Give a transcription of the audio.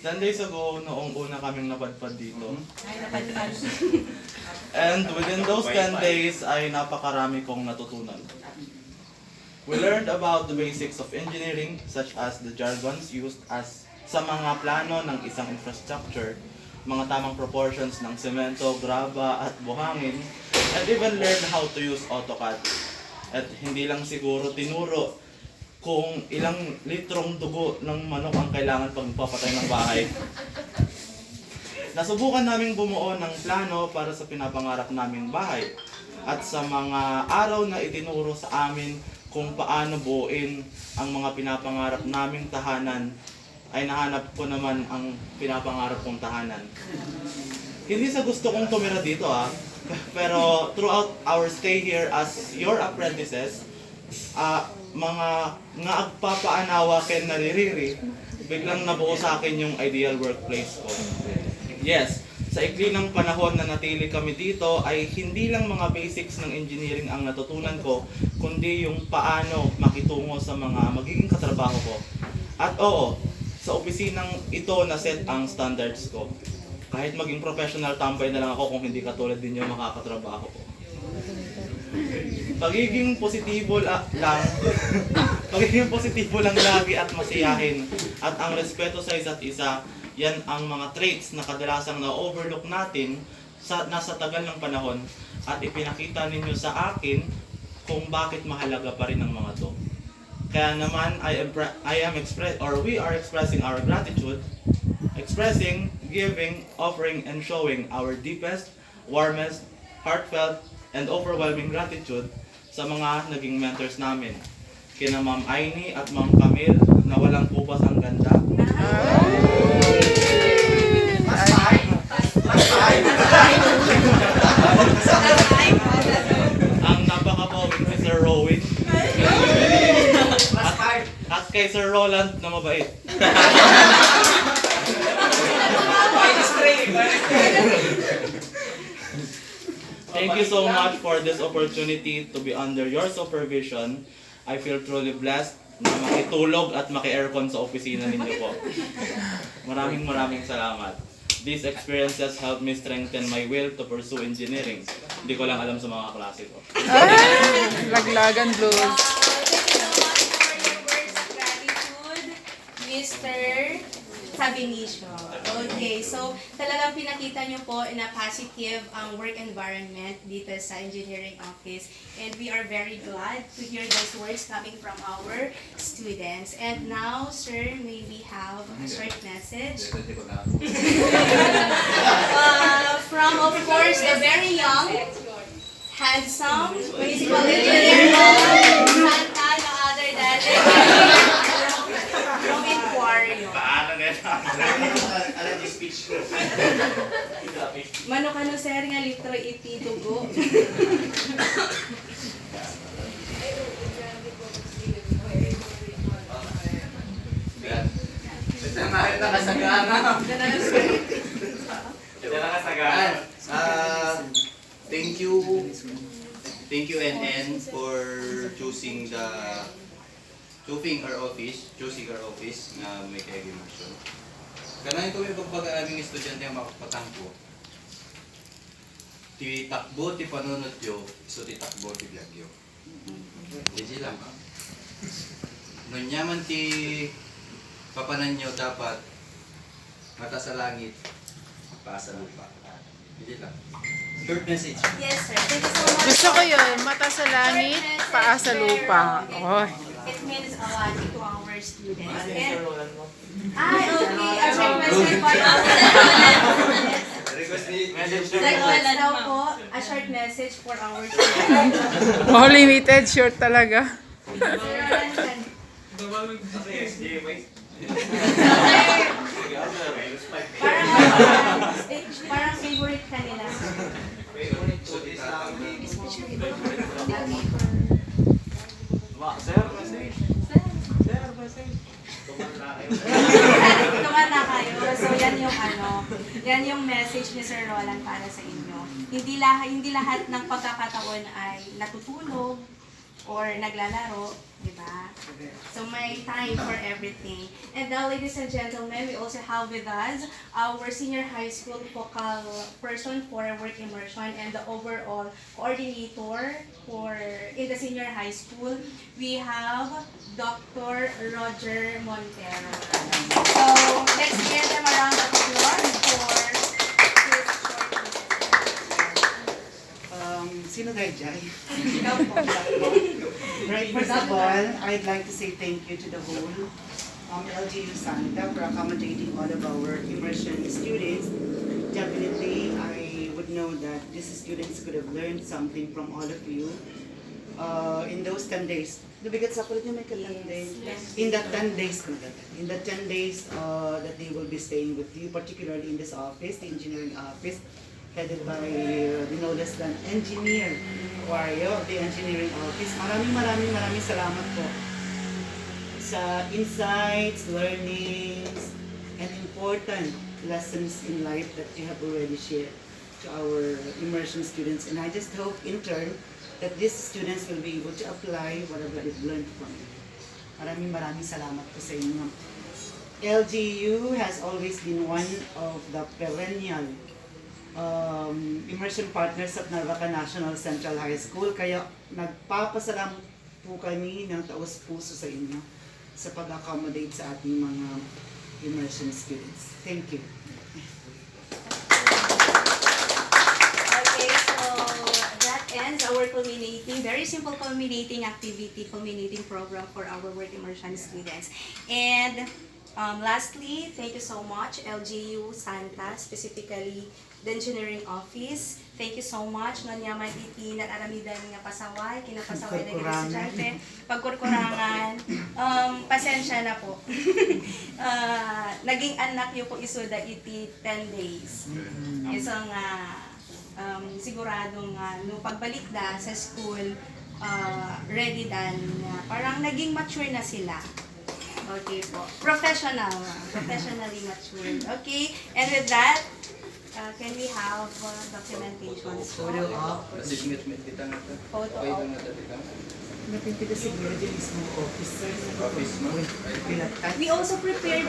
10 days ago, noong una kaming napadpad dito. Ay, napadpad. And within those 10 days ay napakarami kong natutunan. We learned about the basics of engineering such as the jargons used as sa mga plano ng isang infrastructure, mga tamang proportions ng semento, graba at buhangin, and even learned how to use AutoCAD. At hindi lang siguro tinuro kung ilang litrong dugo ng manok ang kailangan pag magpapatay ng bahay. Nasubukan naming bumuo ng plano para sa pinapangarap naming bahay at sa mga araw na itinuro sa amin kung paano buuin ang mga pinapangarap naming tahanan, ay nahanap ko naman ang pinapangarap kong tahanan. Hindi sa gusto kong tumira dito pero throughout our stay here as your apprentices, mga nga agpapaanawa ken naririri, biglang nabuo sa akin yung ideal workplace ko. Yes, sa ikli ng panahon na natili kami dito ay hindi lang mga basics ng engineering ang natutunan ko, kundi yung paano makitungo sa mga magiging katrabaho ko. At oo, sa opisinang ito na set ang standards ko. Kahit maging professional, tambay na lang ako kung hindi katulad din yung makakatrabaho ko. Pagiging positibo lang lagi at masiyahin at ang respeto sa isa't isa, yan ang mga traits na kadalasang na-overlook natin nasa tagal ng panahon at ipinakita ninyo sa akin kung bakit mahalaga pa rin ang mga to. Kaya naman we are expressing our gratitude, expressing, giving, offering, and showing our deepest, warmest, heartfelt, and overwhelming gratitude sa mga naging mentors namin. Kina Ma'am Aini at Ma'am Camille na walang kupas ang ganda. Ang napakapawing si Sir Rowan. At kay Sir Roland na mabait. Thank you so much for this opportunity to be under your supervision. I feel truly blessed na makitulog at maki-aircon sa opisina ninyo po. Maraming salamat. These experiences helped me strengthen my will to pursue engineering. Hindi ko lang alam sa mga klase ko. Laglagan blues. Thank you so much for your words of gratitude, Mr. Sabinicio. Okay, so talagang pinakita niyo po na positive ang work environment dito sa engineering office, and we are very glad to hear those words coming from our students. And now, sir, may we have a short message from, of course, the very young, handsome, municipal engineer Santa, no other than from Inquirio. Mano ka no sir nga litro iti dugo. Thank you NN for choosing our office na may kaigimasyon. Ganahin ko may pagbaga aming estudyante ang makapatangko. Ti takbo, ti panunod yo, so ti takbo, ti biagyo. Hindi lang. Nunyaman ti papanan nyo dapat mata sa langit, paa sa lupa. Hindi lang. Short message. Yes sir, thank you so much. Gusto ko yun, mata sa langit, paa sa lupa. Oy. It means a lot to our students. Sir And, Roland mo? okay, a short message for our Request daw po, a short message for our students. Oh, limited, short talaga. Parang favorite ka nila. Sir, message. Tuman na kayo. So yan yung message ni Sir Roland para sa inyo. Hindi lahat ng pagkakataon ay natutulog, or naglalaro, di ba? So may time for everything. And now, ladies and gentlemen, we also have with us our senior high school focal person for work immersion and the overall coordinator for in the senior high school. We have Dr. Roger Montero. So let's give them a round of applause for his short Sino tayo dyan? Ikaw po. Right, first of all, I'd like to say thank you to the whole LGU Santa for accommodating all of our immersion students. Definitely, I would know that these students could have learned something from all of you in those 10 days. Nabigat sa kulit niyo may 10 days. In the 10 days, that they will be staying with you, particularly in this office, the engineering office, headed by the no less than engineer Wario of the engineering office. Maraming salamat po sa insights, learnings, and important lessons in life that you have already shared to our immersion students. And I just hope in turn that these students will be able to apply whatever they've learned from you. Maraming salamat po sa inyo. LGU has always been one of the perennial immersion partners of Narvaca National Central High School. Kaya nagpapasalamat po kami ng taos-puso sa inyo sa pag-accommodate sa ating mga immersion students. Thank you. Okay, so that ends our very simple culminating activity, culminating program for our work immersion students. And lastly, thank you so much, LGU Santa, specifically the engineering office. Thank you so much. Nanyaman iti na aramidan nga pasaway, kinapasaway na nga estudyante. Pagkurkurangan, pasensya na po. Naging anak yung po isuda iti 10 days. So nga, siguradong no pagbalik da sa school, ready dan, parang naging mature na sila. Okay po. Professionally matured. Okay, and with that, can we have documentations? Photo op. Signet kita nga ta. Photo Okay op. lang na kita. Napinti ka siguro dyan mismo officer. Office mo. Pilatan. We also prepared